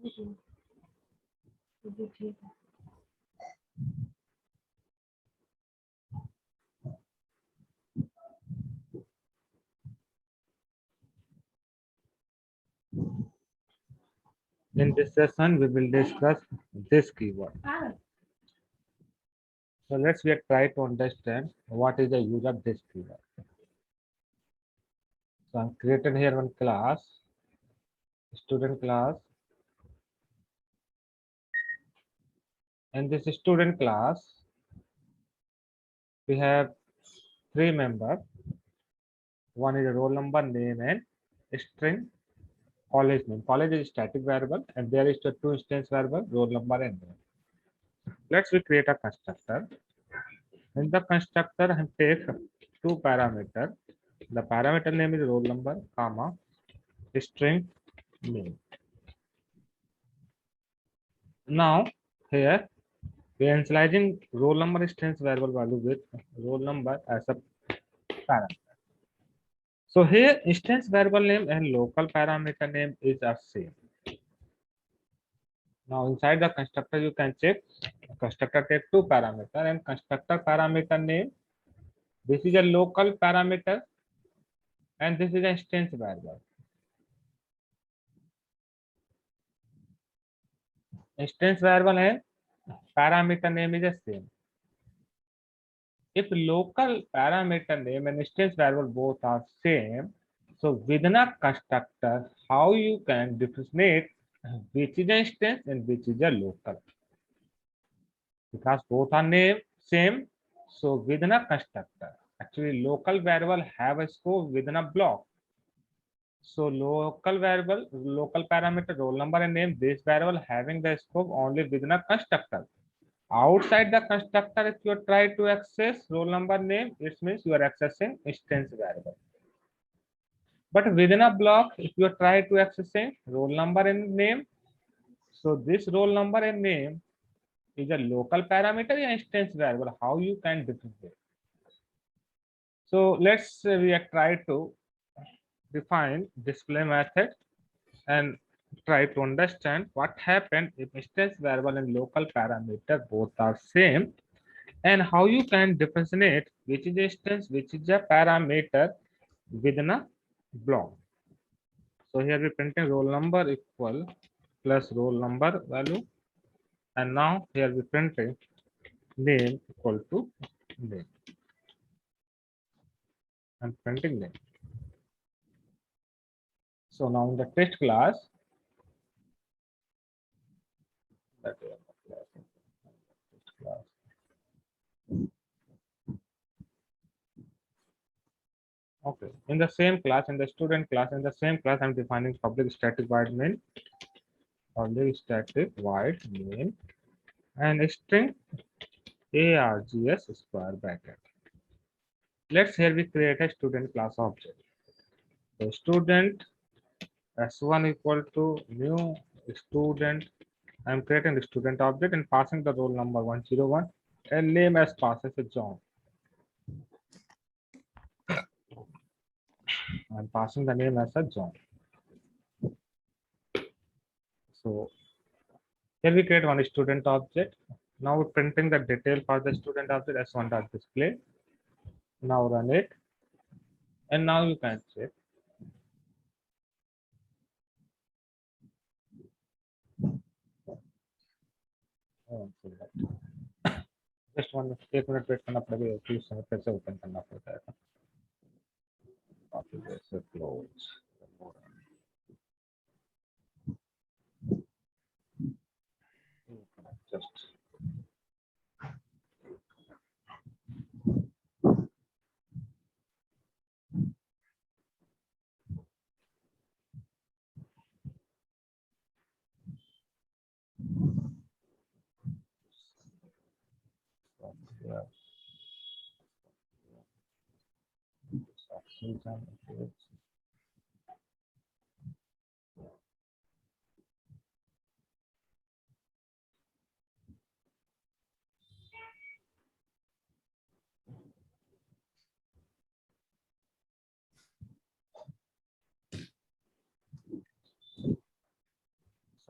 In this session, we will discuss this keyword. So let's get try to understand what is the use of this keyword. So I'm creating here one class, student class. In this student class, we have three members. One is a roll number, name, and string. College name. College is static variable, and there is the two instance variable, roll number and name. Let's we create a constructor. In the constructor, I take two parameters. The parameter name is roll number, comma, string name. Now here we are initializing roll number instance variable value with roll number as a parameter. So here instance variable name and local parameter name is the same. Now inside the constructor you can check constructor take two parameter and constructor parameter name. This is a local parameter and this is an instance variable. Instance variable and parameter name is the same. If local parameter name and instance variable both are same, so within a constructor, how you can differentiate which is an instance and which is a local? Because both are name same, so within a constructor, actually local variable have a scope within a block. So local variable, local parameter, roll number and name, this variable having the scope only within a constructor. Outside the constructor, if you try to access roll number name, it means you are accessing instance variable. But within a block, if you try to accessing roll number and name, so this roll number and name is a local parameter or instance variable. How you can differentiate? So let's we try to define display method and try to understand what happened if instance variable and local parameter both are same, and how you can differentiate which is instance, which is a parameter within a block. So here we printing roll number equal plus roll number value, and now here we printing name equal to name and printing name. So now in the test class, that is test class. Okay, in the same class, in the student class, in the same class, I'm defining public static void main, public static void main, and string args square bracket. Let's here we create a student class object. So student s1 equal to new student. I'm creating the student object and passing the roll number 101 and name as passes a John. I'm passing the name as a John. So here we create one student object. Now we're printing the detail for the student object s1.display. Now run it, and now you can check. Just one एक minute wait करना पड़ेगा, please समय फिर से open करना पड़ता है. Copy this, close. Just yeah.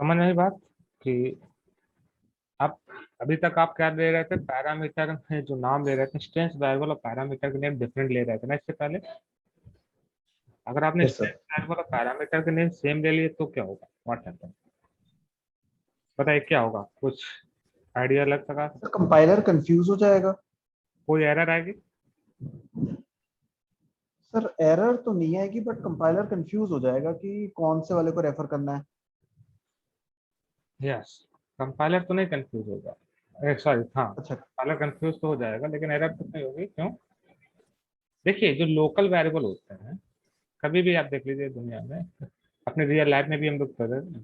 समझ में आई बात कि आप अभी तक आप क्या ले रहे थे, पैरामीटर में जो नाम ले रहे थे इंस्टेंस वेरिएबल और पैरामीटर के नेम डिफरेंट ले रहे थे ना इससे पहले। अगर आपने यस इंस्टेंस सर। वेरिएबल और पैरामीटर के नेम सेम ले लिए तो क्या होगा, व्हाट हैपन, पता है क्या होगा, कुछ आइडिया लग सका, सर कंपाइलर कंफ्यूज हो जाएगा। कोई एरर आएगी? सर एरर तो नहीं आएगी, बट कंपाइलर कंफ्यूज हो जाएगा कि कौन से वाले को रेफर करना है। यस, कंपाइलर तो नहीं कंफ्यूज होगा, सॉरी हाँ, अच्छा। कंपाइलर कंफ्यूज तो हो जाएगा लेकिन एरर तो नहीं होगी। क्यों? देखिए जो लोकल वेरिएबल होते हैं, कभी भी आप देख लीजिए दुनिया में, अपने रियल लाइफ में भी हम लोग कर रहे हैं,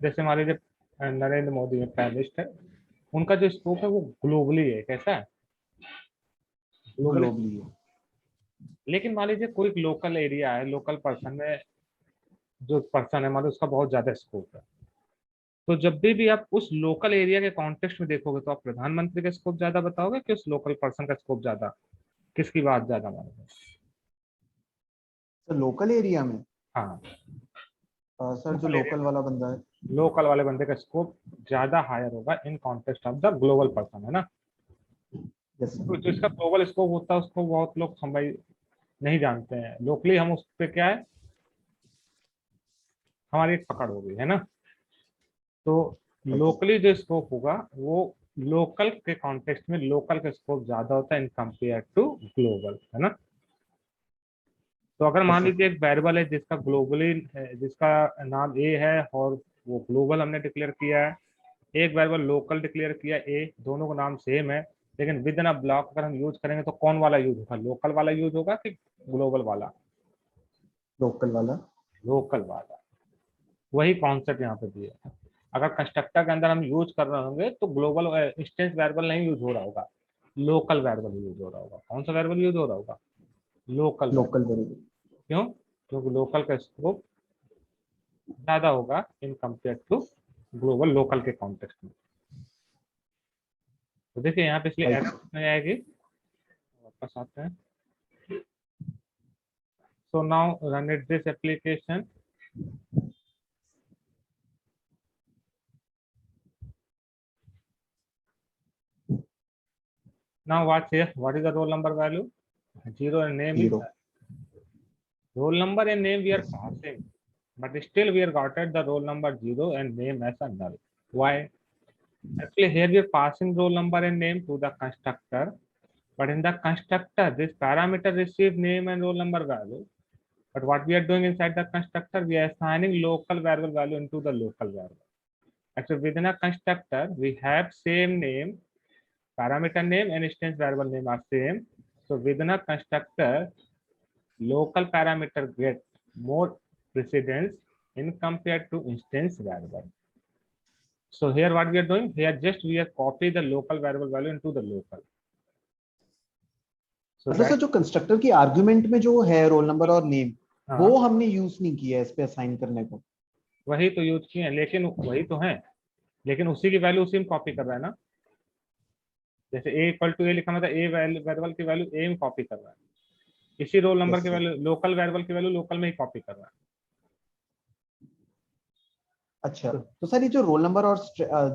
जैसे मान लीजिए नरेंद्र मोदी है, प्राइम मिनिस्टर, उनका जो स्कोप है वो ग्लोबली है, कैसा है, ग्लोबली। ग्लोबली। लेकिन मान लीजिए कोई लोकल एरिया है, लोकल पर्सन में जो पर्सन है मान लो उसका बहुत ज्यादा स्कोप है, तो जब भी आप उस लोकल एरिया के कॉन्टेक्स्ट में देखोगे तो आप प्रधानमंत्री का स्कोप ज्यादा बताओगे कि उस लोकल पर्सन का स्कोप ज्यादा, किसकी बात ज्यादा मानोगे? सर लोकल एरिया में हाँ, सर जो लोकल एरिया, लोकल वाला बंदा है। लोकल वाले बंदे का स्कोप ज्यादा हायर होगा in context of the global person, है ना। यस तो सर। जो इसका ग्लोबल स्कोप होता है उसको बहुत लोग हम भाई नहीं जानते हैं, लोकली हम उस पे क्या है, हमारी एक पकड़ होगी, है ना। तो राइट। लोकली जो स्कोप होगा वो लोकल के कॉन्टेक्स्ट में लोकल का स्कोप ज्यादा होता है इन कंपेयर टू ग्लोबल, है ना। तो अगर यस मान सर। लीजिए एक वेरिएबल है जिसका ग्लोबली, जिसका नाम ए है और वो ग्लोबल हमने डिक्लेयर किया है, एक वेरिएबल लोकल डिक्लेयर किया ए, दोनों का नाम सेम है, लेकिन विद इन अ ब्लॉक अगर हम यूज करेंगे तो कौन वाला यूज होगा, लोकल वाला यूज होगा कि ग्लोबल वाला? लोकल वाला। लोकल वाला। वही कॉन्सेप्ट यहाँ पे भी है। अगर कंस्ट्रक्टर के अंदर हम यूज कर रहे होंगे तो ग्लोबल इंस्टेंस वेरिएबल नहीं यूज हो रहा होगा, लोकल वेरिएबल यूज हो रहा होगा। कौन सा वेरिएबल यूज हो रहा होगा? Local variable. Local variable. क्यों? क्योंकि लोकल का स्कोप ज्यादा होगा in compare to global, local के कॉन्टेक्स्ट में। तो देखिए यहाँ पे इसलिए राइट एरर सर। नहीं आएगी। वापस आते हैं। So now run it this application. Now what's here, what is the roll number value? 0 and name is 0। roll number and name we are passing, but still we are got at the roll number 0 and name as a null. Why? Actually here we are passing roll number and name to the constructor, but in the constructor this parameter receive name and roll number value, but what we are doing inside the constructor, we are assigning local variable value into the local variable. Actually within a constructor we have same name, parameter name and instance variable name are same, so within a constructor local parameter get more precedence in compared to instance variable. So here what we are doing, here just we are copy the local variable value into the local. So मतलब sir that, जो constructor की argument में जो है roll number और name, हाँ वो हमने यूज नहीं किया है इस पे असाइन करने को। वही तो यूज किए हैं, लेकिन वही तो है, लेकिन उसी की वैल्यू उसी में कॉपी कर रहा है ना। जैसे a इक्वल टू ए लिखा मतलब ए वेरिएबल की वैल्यू ए में कॉपी कर रहा है, इसी रोल नंबर यस की सर। वैल्यू लोकल वेरिएबल की वैल्यू लोकल में ही कॉपी कर रहा है। अच्छा, तो तो सर ये जो रोल नंबर और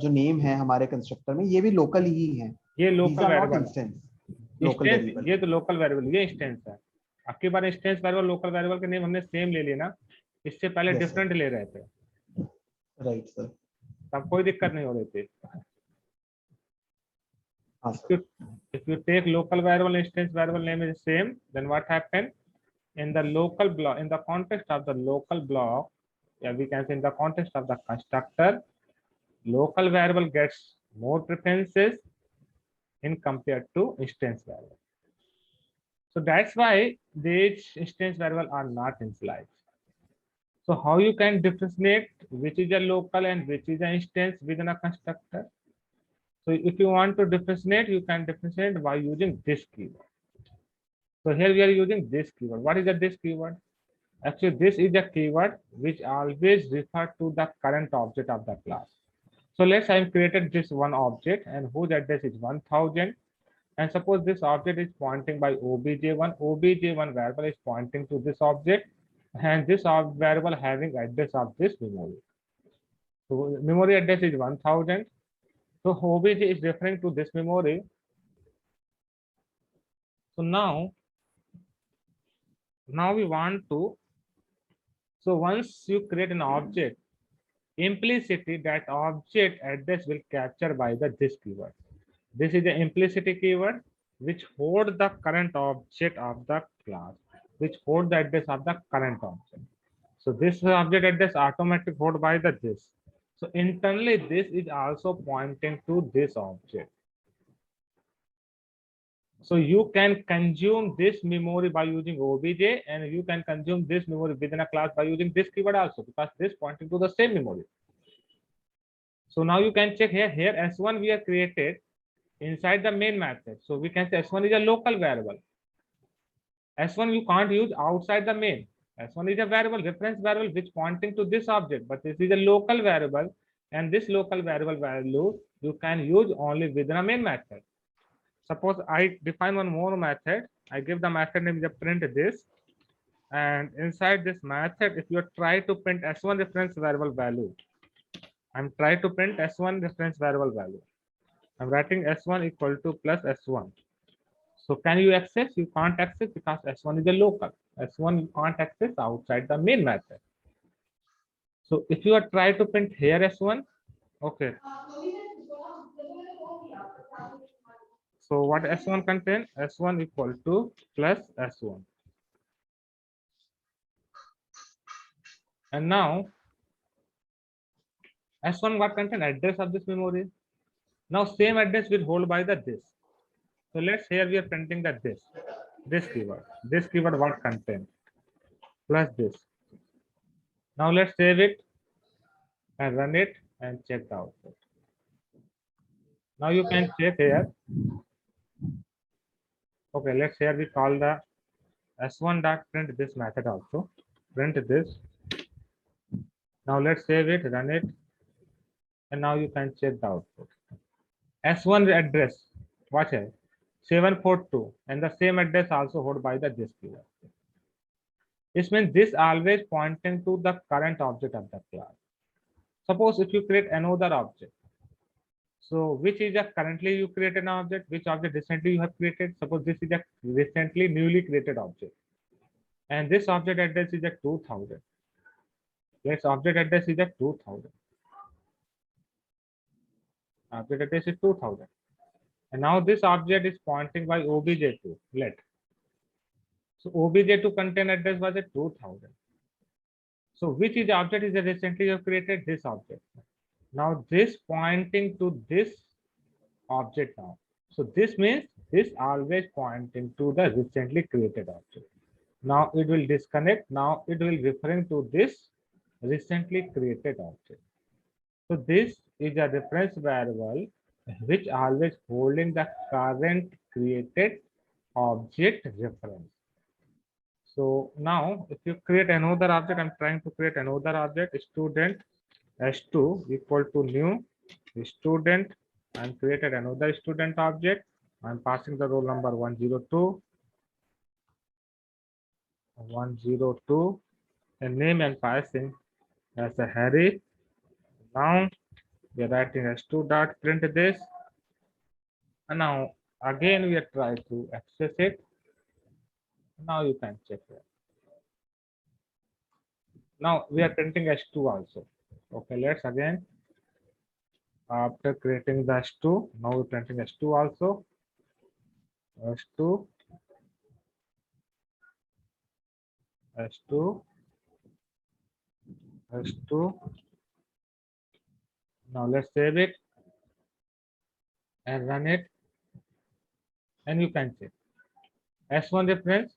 जो नेम है हमारे कंस्ट्रक्टर में, ये भी लोकल ही है। ये these local are not variable है, इंस्टेंस। Local instance, variable. ये तो लोकल वेरिएबल, ये इंस्टेंस है। आपकी बार इंस्टेंस वेरिएबल लोकल वेरिएबल के नेम हमने सेम ले लिए ना, इससे पहले यस सर। डिफरेंट ले रहे थे, राइट सर। तब कोई दिक्कत नहीं हो रही थी। हाँ if sir. you if you take local variable instance variable name is same, then what happen in the local block, in the context of the local block, yeah, we can say in the context of the constructor, local variable gets more preferences in compared to instance variable. So that's why these instance variable are not initialized. So how you can differentiate which is a local and which is an instance within a constructor? So if you want to differentiate, you can differentiate by using this keyword. So here we are using this keyword. What is this keyword? Actually, this is a keyword which always refer to the current object of the class. So let's say I created this one object and whose address is 1000. And suppose this object is pointing by obj1. obj1 variable is pointing to this object, and this variable having address of this memory. So memory address is 1000. So obj is referring to this memory. So now we want to, so once you create an object, implicitly that object address will capture by the this keyword. This is the implicit keyword which hold the current object of the class, which hold the address of the current object. So this object address automatically hold by the this. So internally this is also pointing to this object. So you can consume this memory by using obj, and you can consume this memory within a class by using this keyword also, because this pointing to the same memory. So now you can check here. Here s1 we have created inside the main method. So we can say s1 is a local variable. S1 you can't use outside the main. S1 is a variable, reference variable, which pointing to this object, but this is a local variable, and this local variable value you can use only within a main method. Suppose I define one more method. I give the method name is print this, and inside this method, if you try to print s1 reference variable value, I'm trying to print s1 reference variable value. I'm writing s1 equal to plus s1. So can you access? You can't access because s1 is a local. S1 you can't access outside the main method. So if you are trying to print here s1, okay. So what s1 contain? S1 equal to plus s1. And now s1 what contain? Address of this memory. Now same address will hold by the this. So let's here we are printing that this keyword. This keyword what contain? Plus this. Now let's save it and run it and check the output. Now you can check here. Okay, let's here we call the s1 dot print this method also. Print this. Now let's save it, run it, and now you can check the output. S1 address, watch here, 742, and the same address also hold by the this keyword. This means this always pointing to the current object of the class. Suppose if you create another object, so which is a currently you created an object, which object recently you have created. Suppose this is a recently newly created object, and this object address is a 2000. Yes, object address is a 2000. Object address is 2000, and now this object is pointing by obj2 let. So obj2 contain address was a 2000. So which is the object is a recently you have created this object. Now this pointing to this object now. So this means this always pointing to the recently created object. Now it will disconnect. Now it will referring to this recently created object. So this is a reference variable which always holding the current created object reference. So now if you create another object, I'm trying to create another object, student s2 equal to new student, and created another student object. I'm passing the roll number 102, and name and passing as a Harry. Now we are writing s2 dot print this, and now again we are trying to access it. Now you can check it. Now we are printing s2 also. Okay, let's again, after creating the s2, now we're printing s2 also. S2, S2, S2. Now let's save it and run it, and you can check. S1 reference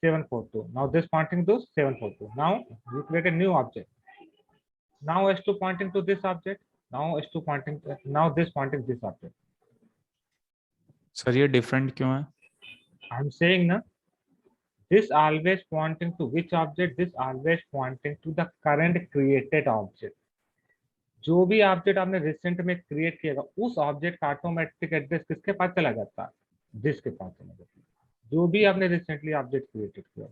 742. Now this pointing to 742. Now you create a new object. Now S2 pointing to this object. Now S2 pointing, now this pointing this object. Sir ये different क्यों है? I'm saying ना, this always pointing to which object? This always pointing to the current created object. जो भी object आपने recent में create किएगा उस object का ऑटोमेटिक एड्रेस किसके पास चला जाता है? जिसके पास चला जाता है, जो भी आपने रिसेंटली ऑब्जेक्ट क्रिएटेड किया।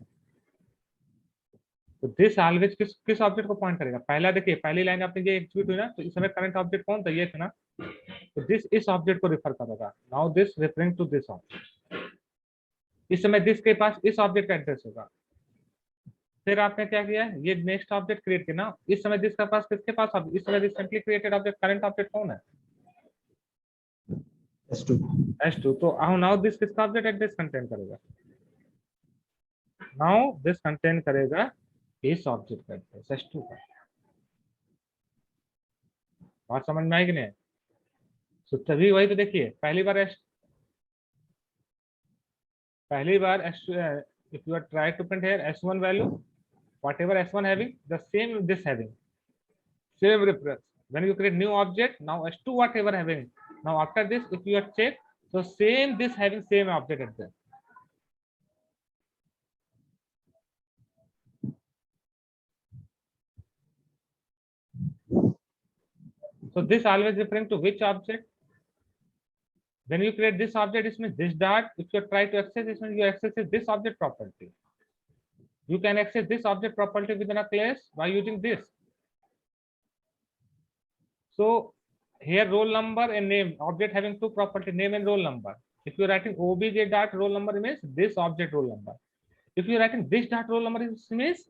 तो दिस ऑलवेज किस ऑब्जेक्ट को पॉइंट करेगा? पहला देखिए, पहली लाइन आपने ये एग्जीक्यूट हुई ना, तो इस समय करंट ऑब्जेक्ट कौन था? ये था ना, तो दिस इस ऑब्जेक्ट को रिफर करेगा। Now this referring to this object. इस समय दिस के पास इस ऑब्जेक्ट का एड्रेस होगा। फिर आपने क्या किया, ये नेक्स्ट ऑब्जेक्ट क्रिएट किया ना, इस समय दिस का पास किसके पास? इस समय recently created object, current object कौन है? S2 S2। तो नाउ दिस किसका ऑब्जेक्ट एड्रेस कंटेन करेगा? नाउ दिस कंटेन करेगा इस ऑब्जेक्ट का एड्रेस S2 का। बात समझ में आई कि नहीं? तो तभी वही तो देखिए, पहली बार if you are try to print here S1 value, whatever S1 having, the same this having, same reference. When you create new object, now S2 whatever having, now after this if you are check, so same this having same object address. So this always referring to which object? When you create this object, it means this dot. If you try to access, it means you access this object property. You can access this object property within a class by using this. So here roll number and name, object having two property, name and roll number. If you're writing obj dot roll number, means this object roll number. If you're writing this dot roll number, it means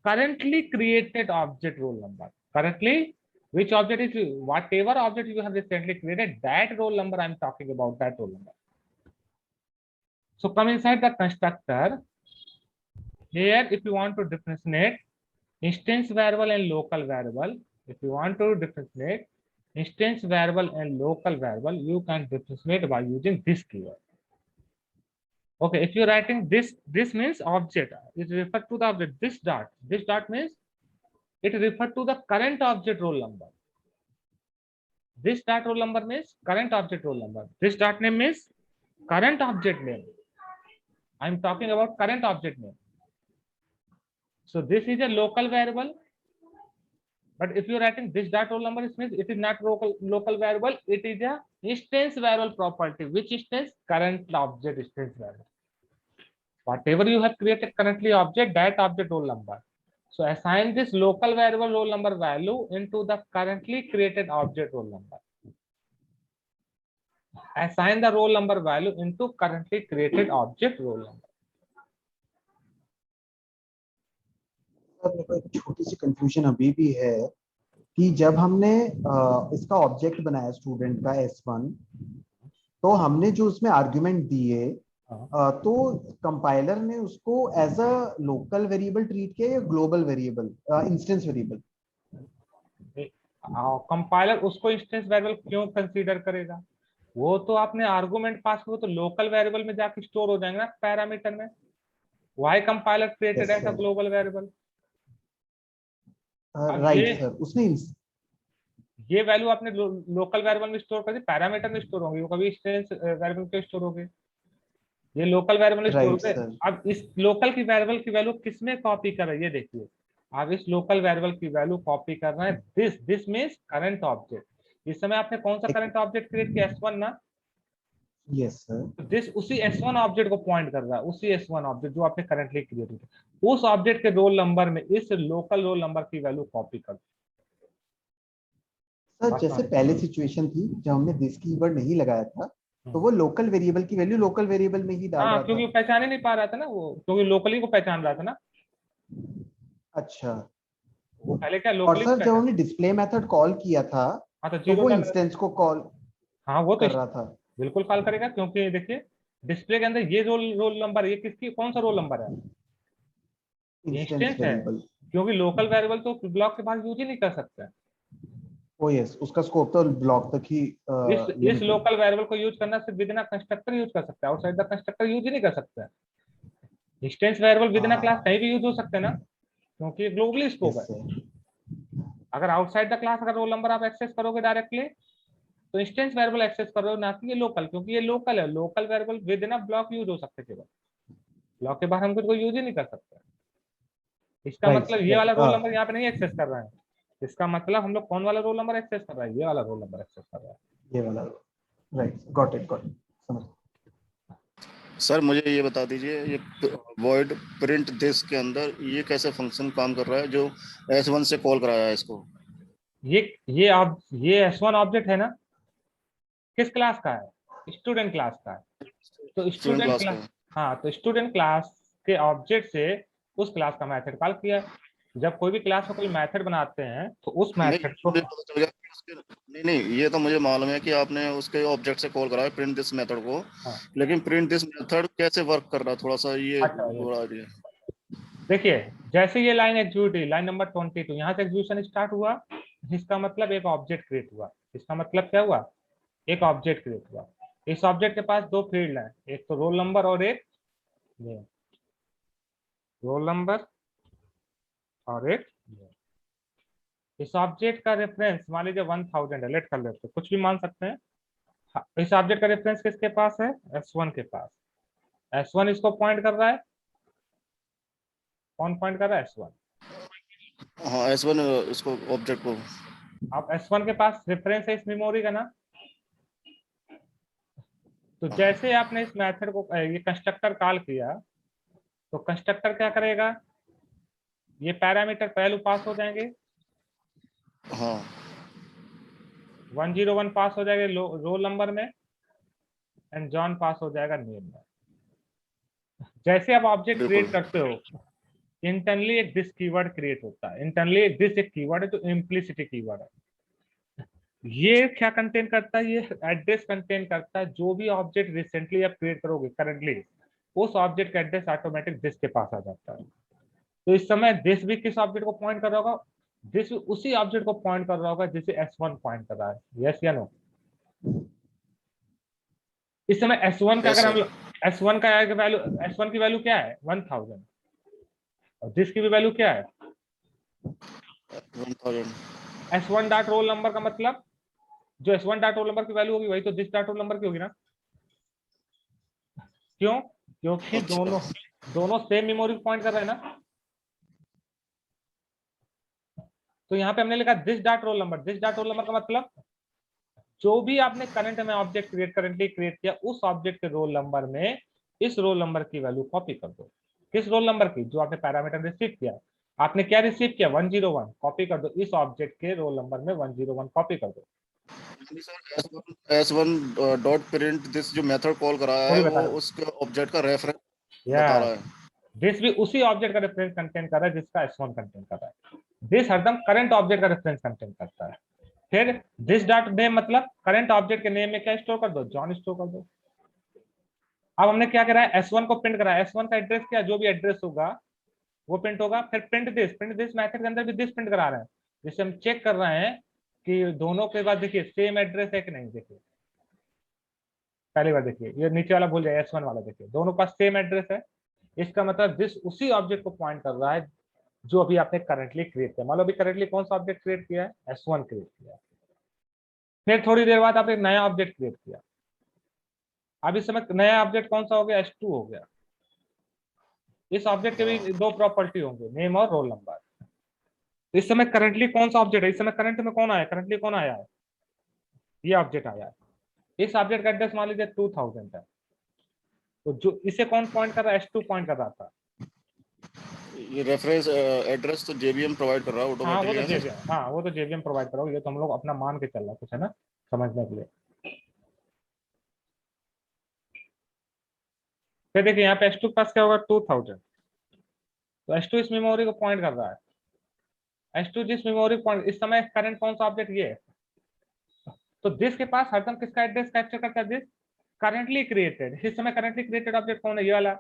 currently created object roll number. Currently, which object is whatever object you have recently created, that roll number I'm talking about, that roll number. So come inside the constructor. Here, if you want to differentiate instance variable and local variable, if you want to differentiate instance variable and local variable, you can differentiate by using this keyword. Okay, if you're writing this means object, it refers to the object. This dot means it refers to the current object roll number. This dot roll number means current object roll number. This dot name means current object name. I'm talking about current object name. So this is a local variable. But if you're writing this dot roll number, it means it is not local variable. It is a instance variable property. Which instance? Current object instance variable. Whatever you have created currently object, that object roll number. So assign this local variable roll number value into the currently created object roll number. Assign the roll number value into currently created object roll number. मेरे को एक छोटी सी confusion अभी भी है कि जब हमने इसका ऑब्जेक्ट बनाया स्टूडेंट का S1, तो हमने जो उसमें आर्गुमेंट दिए, तो कंपाइलर ने उसको as a local variable treat किया या global variable, instance variable? Compiler उसको इंस्टेंस वेरिएबल क्यों कंसीडर करेगा? वो तो आपने आर्गुमेंट पास किया तो लोकल वेरिएबल में जाके स्टोर हो जाएंगे ना पैरामीटर में. Why compiler created as a global variable? Right sir, उसने ये वैल्यू आपने लोकल वेरिएबल में स्टोर कर दी, पैरामीटर में स्टोर होंगे, वो कभी इंस्टेंस वेरिएबल पे स्टोर होंगे. ये लोकल वेरिएबल में स्टोर होंगे. अब इस लोकल की वेरिएबल की वैल्यू किसमें कॉपी कर रहे हैं ये देखिए. आप इस लोकल वेरिएबल की वैल्यू कॉपी कर रहे हैं दिस मींस करंट ऑब्जेक्ट. इस समय आपने कौन सा करंट ऑब्जेक्ट क्रिएट किया? S1 ना. Yes sir. तो दिस उसी S1 ऑब्जेक्ट को पॉइंट कर रहा है, उसी S1 ऑब्जेक्ट जो आपने करंटली क्रिएट किया, उस ऑब्जेक्ट के रोल नंबर में इस लोकल रोल नंबर की वैल्यू कॉपी कर. सर जैसे पहले सिचुएशन थी जब हमने दिस कीवर्ड नहीं लगाया था, तो वो लोकल वेरिएबल की वैल्यू लोकल वेरिएबल में ही डाल रहा था. क्योंकि पहचान ही नहीं पा रहा था ना वो, क्योंकि लोकली को पहचान रहा था ना. अच्छा. वो पहले क्या लोकली. और सर जब हमने डिस्प्ले मेथड कॉल किया था, तो वो इंस्टेंस को कॉल वो तो कर रहा था. बिल्कुल कॉल करेगा, क्योंकि देखिए डिस्प्ले के अंदर ये रोल नंबर, ये किसकी कौन सा रोल नंबर है? इंस्टेंस है, क्योंकि लोकल वेरिएबल तो ब्लॉक के बाहर यूज ही नहीं कर सकता. ओ यस, उसका स्कोप तो ब्लॉक तक ही. इस लोकल वेरिएबल को यूज करना सिर्फ विद इन कंस्ट्रक्टर यूज कर सकता है, आउटसाइड द कंस्ट्रक्टर यूज ही नहीं कर सकता. Instance variable with in class कहीं भी यूज हो सकते हैं ना, क्योंकि ग्लोबली स्कोप है. अगर आउटसाइड द क्लास अगर रोल नंबर आप एक्सेस करोगे डायरेक्टली, तो इंस्टेंस वेरिएबल एक्सेस करोगे, ना कि ये लोकल, क्योंकि ये लोकल है. Local variable with in block use हो सकते केवल, ब्लॉक के बाहर हम कुछ यूज ही नहीं कर सकते. इसका मतलब ये वाला रोल नंबर यहाँ पे नहीं एक्सेस कर रहा है. इसका मतलब हम लोग कौन वाला रोल नंबर एक्सेस कर रहा है? ये वाला रोल नंबर एक्सेस कर रहा है. ये वाला. राइट, गॉट इट समझ. सर मुझे ये बता दीजिए, ये वॉइड प्रिंट दिस के अंदर ये कैसे फंक्शन काम कर रहा है जो S1 से कॉल कराया है इसको? ये S1 ऑब्जेक्ट है ना, किस क्लास का है? स्टूडेंट क्लास का है। तो स्टूडेंट स्टूडेंट क्लास का क्लास, है। हाँ, तो स्टूडेंट क्लास के ऑब्जेक्ट से उस क्लास का मेथड कॉल किया है। जब कोई भी क्लास में कोई मेथड बनाते हैं तो उस नहीं, मेथड को, मुझे पता चल गया कि उसके, नहीं नहीं, ये तो मुझे मालूम है कि आपने उसके ऑब्जेक्ट से कॉल कराया प्रिंट दिस मेथड को, हाँ, लेकिन प्रिंट दिस मेथड कैसे वर्क कर रहा है, थोड़ा सा ये अच्छा ये थोड़ा आइडिया। देखिए, जैसे ये लाइन एग्जीक्यूट हुई, लाइन नंबर 22, यहाँ से एग्जीक्यूशन स्टार्ट हुआ, इसका मतलब एक ऑब्जेक्ट क्रिएट हुआ। इसका मतलब क्या हुआ? एक ऑब्जेक्ट क्रिएट हुआ। इस ऑब्जेक्ट के पास दो फील्ड हैं, एक तो रोल नंबर और एक नेम। रोल नंबर और एक नेम। इस ऑब्जेक्ट का रेफरेंस मान लीजिए 1000 है, लेट कर लेते हैं, कुछ भी मान सकते हैं। हाँ, इस ऑब्जेक्ट का रेफरेंस किसके पास है? S1 के पास। S1 इसको पॉइंट कर रहा है। कौन पॉइंट कर रहा है? S1। हाँ, S1 इसको ऑब्जेक्ट को। अब S1 के पास रेफरेंस है इस मेमोरी का ना। तो जैसे आपने इस मेथड को ये कंस्ट्रक्टर कॉल किया, तो कंस्ट्रक्टर क्या करेगा? ये पैरामीटर वैल्यू पास हो जाएंगे, हाँ 101 पास हो जाएगा रोल नंबर में, एंड जॉन पास हो जाएगा नेम में। जैसे आप ऑब्जेक्ट बिल्कुल। क्रिएट करते हो, इंटरनली एक दिस कीवर्ड क्रिएट होता है। इंटरनली दिस एक कीवर्ड है जो इम्प्लिसिटी कीवर्ड है। ये क्या कंटेन करता है? ये एड्रेस कंटेन करता है। जो भी ऑब्जेक्ट रिसेंटली आप क्रिएट करोगे करंटली, उस ऑब्जेक्ट का एड्रेस ऑटोमेटिक दिस के पास आ जाता है। तो इस समय दिस भी किस ऑब्जेक्ट को पॉइंट कर रहा होगा? दिस उसी ऑब्जेक्ट को पॉइंट कर रहा होगा जिसे S1 पॉइंट कर रहा है। यस या नो? इस समय S1 का यस अगर हम सर। S1 का वैल्यू, S1 की वैल्यू क्या है? 1000। और दिस की भी वैल्यू क्या है? 1000। S1 डॉट रोल नंबर का मतलब, जो S1 डॉट रोल नंबर की वैल्यू होगी वही तो दिस डॉट रोल नंबर की होगी ना। क्यों? क्योंकि अच्छा। दोनों दोनों सेम मेमोरी पॉइंट कर रहे हैं ना। तो यहाँ पे हमने लिखा this dot roll number. This dot roll number का मतलब, जो भी आपने करंट में ऑब्जेक्ट करंटली क्रिएट किया, उस ऑब्जेक्ट के रोल नंबर में इस रोल नंबर की वैल्यू कॉपी कर दो। किस रोल नंबर की? जो आपने पैरामीटर रिसीव किया। आपने क्या रिसीव किया? 101, कॉपी कर दो इस ऑब्जेक्ट के रोल नंबर में 101 कॉपी कर दो। S1 डॉट प्रिंट दिस जो मेथड कॉल कराया वो भी है बता वो रहा उसके ऑब्जेक्ट का रेफरेंस हूँ बता यार, रहा है। दिस भी उसी ऑब्जेक्ट का रेफरेंस कंटेंट कर रहा है जिसका S1 कंटेंट कर रहा है। दिस हरदम करंट ऑब्जेक्ट का रेफरेंस कंटेंट करता है। फिर दिस डॉट नेम मतलब करंट ऑब्जेक्ट के नेम में क्या स्टोर कर दो? जॉन स्टोर कर दो। अब हमने क्या करा है? S1 को प्रिंट करा है। S1 का एड्रेस क्या? जो भी एड्रेस होगा वो प्रिंट होगा। फिर प्रिंट दिस मेथड के अंदर भी दिस प्रिंट करा रहे हैं, जिससे हम चेक कर रहे हैं कि दोनों के बाद देखिए सेम एड्रेस है कि नहीं। देखिए पहली बार देखिए, ये नीचे वाला भूल जाए, S1 वाला देखिए, दोनों पास सेम एड्रेस है। इसका मतलब दिस उसी ऑब्जेक्ट को पॉइंट कर रहा है जो अभी आपने करंटली क्रिएट किया। मान लो अभी करंटली कौन सा ऑब्जेक्ट क्रिएट किया है? S1 क्रिएट किया है। फिर थोड़ी देर बाद आपने एक नया ऑब्जेक्ट क्रिएट किया। अब इस समय नया ऑब्जेक्ट कौन सा हो गया? S2 हो गया। इस ऑब्जेक्ट के भी दो प्रॉपर्टी होंगे, नेम और रोल नंबर। इस समय करंटली कौन सा ऑब्जेक्ट है? इस समय करंट में कौन आया? करंटली कौन आया है? ये ऑब्जेक्ट आया है। इस ऑब्जेक्ट का एड्रेस मान लीजिए 2000 है। तो जो इसे कौन पॉइंट कर रहा है? S2 पॉइंट कर रहा था। ये रेफरेंस एड्रेस तो JVM प्रोवाइड कर रहा है हाँ वो ऑटोमेटिकली, तो है सर? जेवीएम, हाँ वो तो जेवीएम प्रोवाइड करोगे। ये तो हम लोग अपना मान के चल रहा है कुछ, है ना, समझने के लिए। फिर देखिए यहाँ पे S2 के पास क्या होगा? 2000। तो S2 इस मेमोरी को पॉइंट कर रहा है। S2 जिस मेमोरी पॉइंट, इस समय करंट कौन सा ऑब्जेक्ट? ये है। तो दिस के पास हरदम किसका एड्रेस कैप्चर करता है? This currently created. इस समय करंटली क्रिएटेड ऑब्जेक्ट कौन है? ये वाला।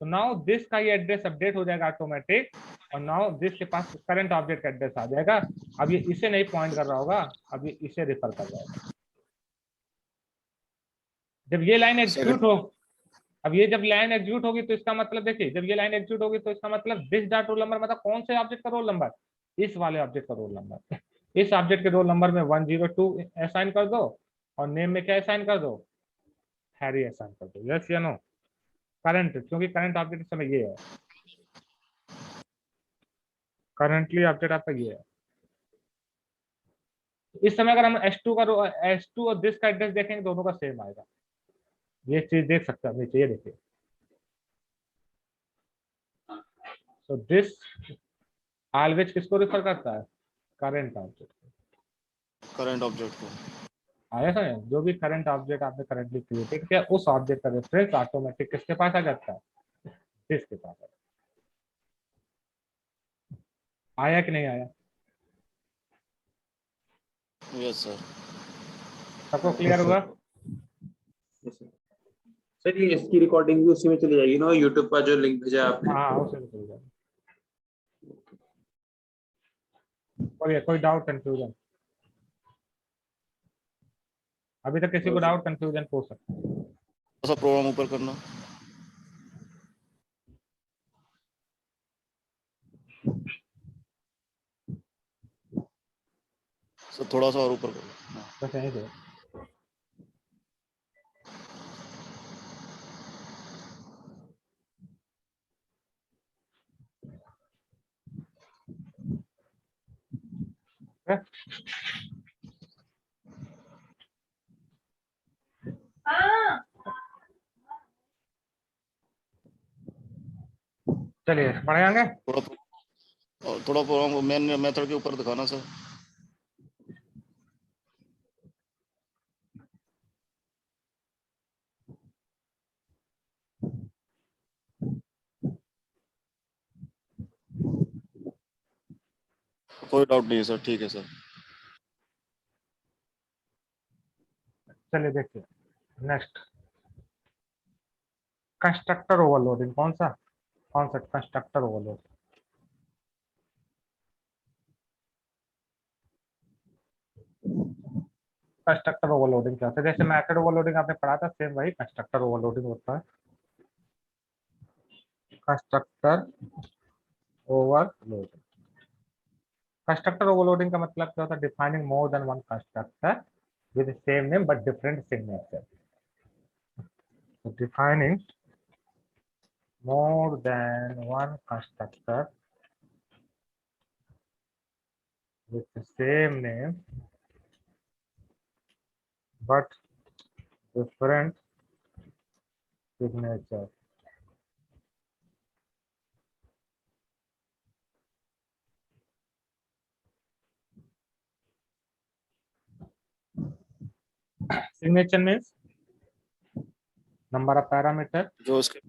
तो नाउ दिस का ये एड्रेस अपडेट हो जाएगा ऑटोमेटिक, और नाउ दिस के पास करंट ऑब्जेक्ट का एड्रेस आ जाएगा। अब ये इसे नहीं पॉइंट कर रहा होगा, अब ये इसे रिफर कर रहा होगा। जब ये लाइन सेकंड। एग्जीक्यूट हो, अब ये जब लाइन एग्जीक्यूट होगी तो इसका मतलब देखिए, जब ये लाइन एग्जीक्यूट होगी तो इसका मतलब दिस डॉट रोल नंबर मतलब कौन से ऑब्जेक्ट का रोल नंबर? इस वाले ऑब्जेक्ट का रोल नंबर। इस ऑब्जेक्ट के रोल नंबर में 102 असाइन कर दो, और नेम में क्या असाइन कर दो? हैरी असाइन कर दो। यस या नो? करंट, क्योंकि करंट ऑब्जेक्ट इस समय ये है, करंटली ऑब्जेक्ट आपका ये है। इस समय अगर हम S2 और दिस का एड्रेस देखेंगे, दोनों का सेम आएगा। ये चीज देख सकते हैं नीचे, ये देखिए। सो दिस ऑलवेज किसको रिफर करता है? Current object. करंट ऑब्जेक्ट को। आया समझ? जो भी करंट ऑब्जेक्ट आपने करंटली क्रिएटेड किया, उस ऑब्जेक्ट का रेफरेंस ऑटोमेटिक किसके पास आ जाता है? इसके पास आया कि नहीं आया? Yes sir. सबको क्लियर हुआ? सर ये इसकी रिकॉर्डिंग भी उसी में चली जाएगी ना, यूट्यूब का जो लिंक भेजा है आपने? हाँ उसे निकल जाए। कोई डाउट कंफ्यूजन? अभी तक किसी को डाउट कंफ्यूजन पूछ सकते हैं? थोड़ा सा प्रोग्राम ऊपर करना। सर थोड़ा सा और ऊपर करो। बस यहीं से। है? चलिए पढ़े आगे। थोड़ा प्रोग्राम मेन मेथड के ऊपर दिखाना सर। कोई डाउट नहीं है सर, ठीक है सर। चलिए देखिए नेक्स्ट, कंस्ट्रक्टर ओवरलोडिंग। कौन सा कंस्ट्रक्टर ओवरलोड? कंस्ट्रक्टर ओवरलोडिंग क्या होता है? जैसे मैथड ओवरलोडिंग आपने पढ़ा था, सेम वही कंस्ट्रक्टर ओवरलोडिंग होता है। कंस्ट्रक्टर ओवरलोडिंग, कंस्ट्रक्टर ओवरलोडिंग का मतलब क्या होता है? Defining more than one constructor with the same name but different signature. So defining more than one constructor with the same name but different signature. Signature means number of parameter, जो उसके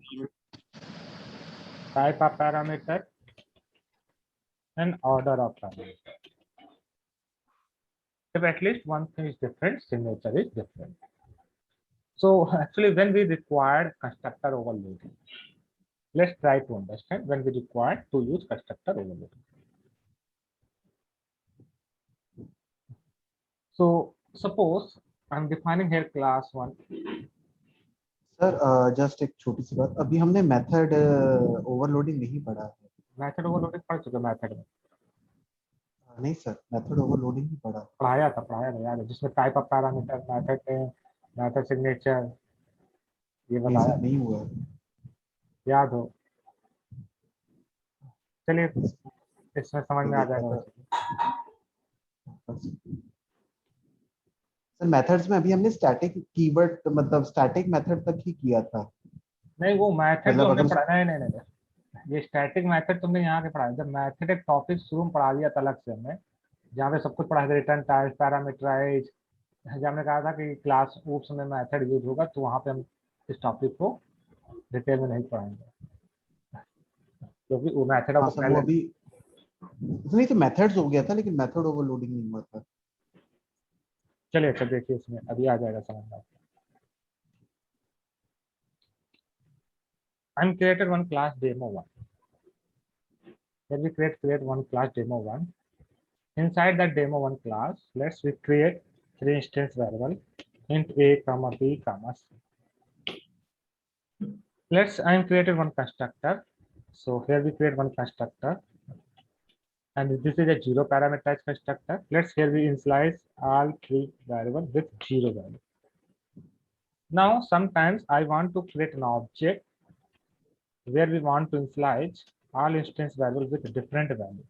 type of parameter, and order of parameter. If at least one thing is different, signature is different. So actually when we required constructor overloading, let's try to understand when we required to use constructor overloading. So suppose I'm defining here class 1. Sir just एक छोटी सी बात, अभी हमने method overloading नहीं पढ़ा है। Method overloading पढ़ चुके मेथड में? नहीं सर, मेथड ओवरलोडिंग नहीं पढ़ा। पढ़ाया था याद है, जिसमें type of parameter, method signature ये नहीं बताया, सर, नहीं हुआ है। याद हो? चलिए इसमें समझ में आ देखा जाएगा। था सर, मेथड्स में अभी हमने स्टैटिक कीवर्ड मतलब स्टैटिक मेथड तक ही किया था। नहीं वो मेथड जो मतलब हमने अगर पढ़ा, नहीं, ये स्टैटिक मेथड तुमने यहाँ के पढ़ाया। जब मेथड एक टॉपिक शुरू में पढ़ा दिया था अलग से हमने, जहाँ पे सब कुछ पढ़ा था, रिटर्न टाइप, पैरामीटराइज, जब हमने कहा था कि क्लास ऊप्स में मेथड यूज होगा, तो वहाँ पे हम इस टॉपिक को डिटेल में नहीं पढ़ाएंगे, क्योंकि वो मेथड हाँ आपको सर, वो पहले। अभी नहीं तो मेथड्स हो गया था, लेकिन मेथड ओवरलोडिंग नहीं हुआ था। चलिए अच्छा देखिए, इसमें अभी आ जाएगा समझ में। I'm created one class demo1. Let me create one class demo1. Inside that demo1 class, let's we create 3 instance variable int a comma b comma c. I'm created one constructor. So here we create one constructor, and this is a 0 parameterized constructor. Here we initialize all 3 variables with 0 value. Now sometimes I want to create an object where we want to initialize all instance variables with different value.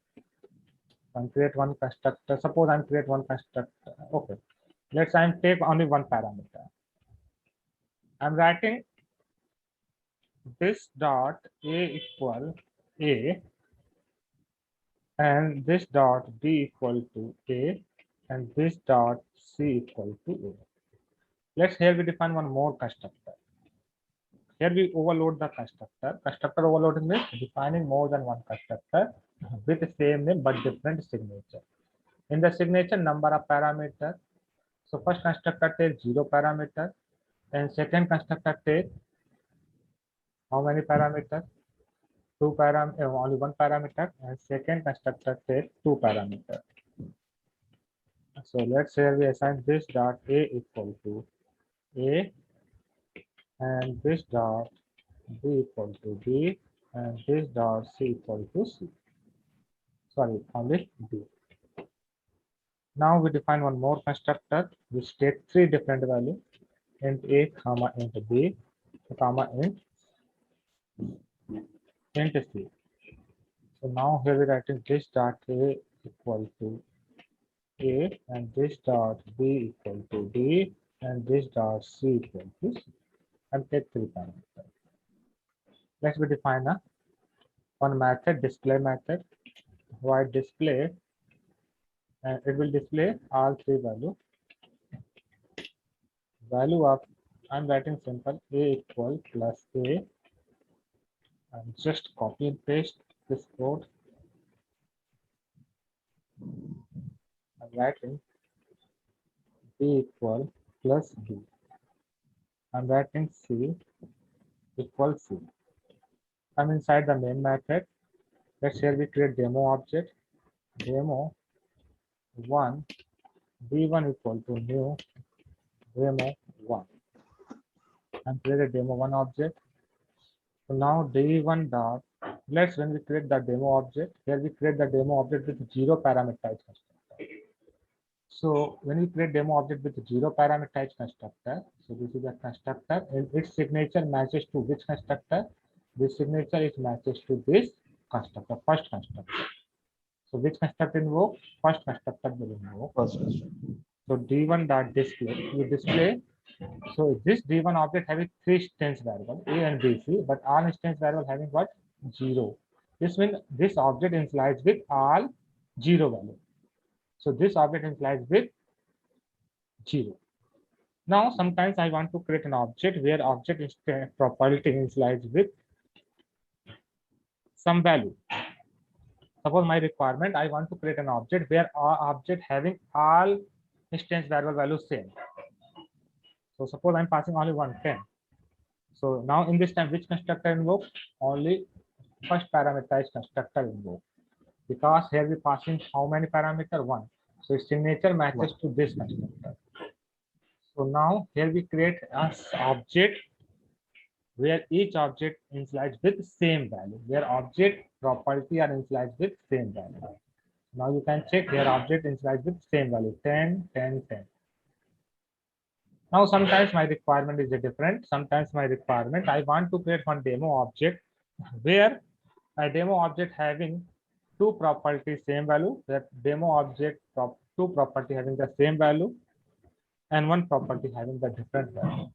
And create one constructor. Suppose I'm create one constructor. Okay. I'm take only one parameter. I'm writing this dot A equal A and this dot B equal to A and this dot C equal to A. Let's here we define one more constructor. Here we overload the constructor. Constructor overloading means defining more than one constructor with the same name but different signature. In the signature, number of parameter. So first constructor takes 0 parameter and second constructor takes how many parameters? Only one parameter, and second constructor takes 2 parameter. So let's say we assign this dot A equal to A and this dot B equal to B and this dot C equal to C. Sorry, only B. Now we define one more constructor which takes 3 different values, int A, comma int B, comma int C. So now here we're writing this dot A equal to A and this dot B equal to B and this dot C equal to C, and take 3 parameters. Let's we define one method, display method. Void display, and it will display all 3 values. Value of, I'm writing simple, A equal plus A, and just copy and paste this code. I'm writing B equal plus B. I'm writing C equal C. I'm inside the main method. Let's here we create demo object. Demo 1 D1 equal to new demo 1. And create a demo 1 object. So now D1 dot. When we create the demo object, here we create the demo object with 0 parameterized constructor. So when we create demo object with 0 parameterized constructor, so this is a constructor and its signature matches to which constructor? This signature is matches to this constructor, first constructor. So which constructor invoke? First constructor will invoke. First constructor. So D1 dot display, you display. So this D1 object having 3 instance variable A and B, C, but all instance variable having what? 0. This means this object initialized with all 0 value. So this object initialized with 0. Now sometimes I want to create an object where object is property initialized with some value. Suppose my requirement, I want to create an object where object having all instance variable values same. So suppose I'm passing only 10. So now in this time, which constructor invoke? Only first parameterized constructor invoke. Because here we passing how many parameter? 1. So its signature matches to this constructor. So now here we create an object where each object initialized with same value, where object property are initialized with same value. Now you can check here object initialized with same value 10, 10, 10. Now sometimes my requirement is different. Sometimes my requirement, I want to create one demo object where a demo object having 2 properties same value, that demo object 2 property having the same value and 1 property having the different value.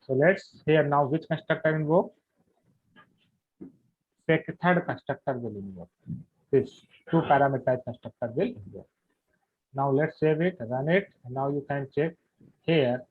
So let's here now which constructor invoke? Third constructor will invoke. This 2 parameterized constructor will invoke. Now let's save it, run it, and now you can check here